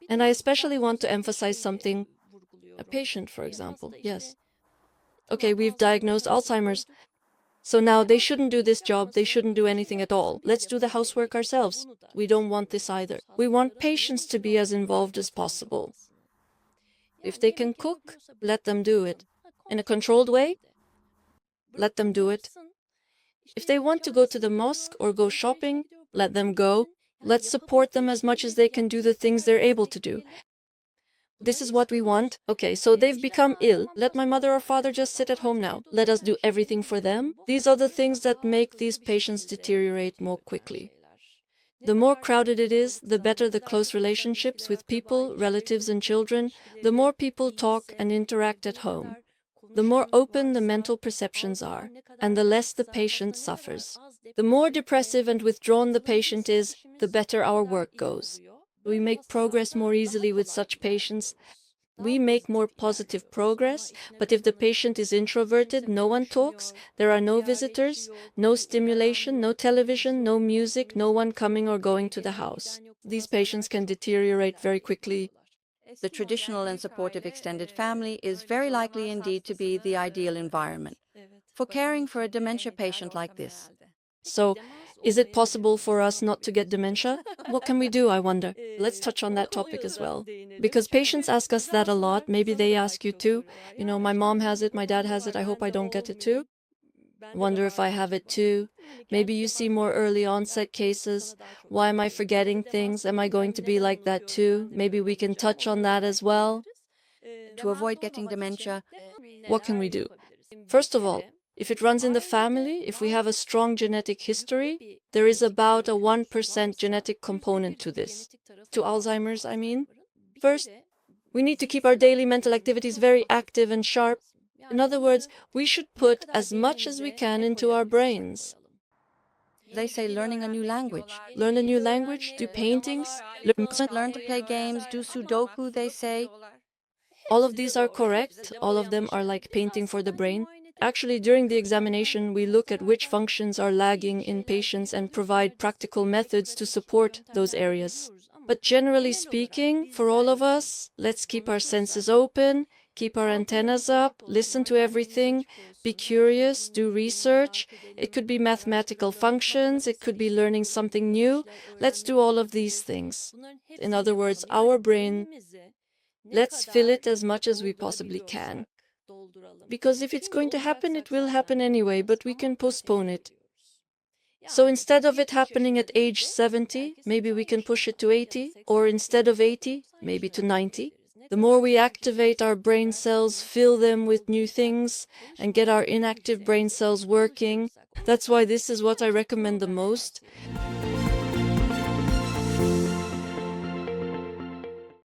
And I especially want to emphasize something, a patient, for example, yes. Okay, we've diagnosed Alzheimer's. So now they shouldn't do this job, they shouldn't do anything at all. Let's do the housework ourselves. We don't want this either. We want patients to be as involved as possible. If they can cook, let them do it. In a controlled way, let them do it. If they want to go to the mosque or go shopping, let them go. Let's support them as much as they can do the things they're able to do. This is what we want. Okay, so they've become ill. Let my mother or father just sit at home now. Let us do everything for them. These are the things that make these patients deteriorate more quickly. The more crowded it is, the better the close relationships with people, relatives and children, the more people talk and interact at home. The more open the mental perceptions are, and the less the patient suffers. The more depressive and withdrawn the patient is, the better our work goes. We make progress more easily with such patients. We make more positive progress, but if the patient is introverted, no one talks, there are no visitors, no stimulation, no television, no music, no one coming or going to the house. These patients can deteriorate very quickly. The traditional and supportive extended family is very likely indeed to be the ideal environment for caring for a dementia patient like this. So, is it possible for us not to get dementia? What can we do, I wonder? Let's touch on that topic as well. Because patients ask us that a lot. Maybe they ask you too. You know, my mom has it, my dad has it, I hope I don't get it too. Wonder if I have it too. Maybe you see more early onset cases. Why am I forgetting things? Am I going to be like that too? Maybe we can touch on that as well. To avoid getting dementia, what can we do? First of all, if it runs in the family, if we have a strong genetic history, there is about a 1% genetic component to this. To Alzheimer's, I mean. First, we need to keep our daily mental activities very active and sharp. In other words, we should put as much as we can into our brains. They say learning a new language. Learn a new language, do paintings, learn to play games, do Sudoku, they say. All of these are correct. All of them are like painting for the brain. Actually, during the examination, we look at which functions are lagging in patients and provide practical methods to support those areas. But generally speaking, for all of us, let's keep our senses open, keep our antennas up, listen to everything, be curious, do research. It could be mathematical functions, it could be learning something new. Let's do all of these things. In other words, our brain, let's fill it as much as we possibly can. Because if it's going to happen, it will happen anyway, but we can postpone it. So instead of it happening at age 70, maybe we can push it to 80, or instead of 80, maybe to 90. The more we activate our brain cells, fill them with new things, and get our inactive brain cells working, that's why this is what I recommend the most.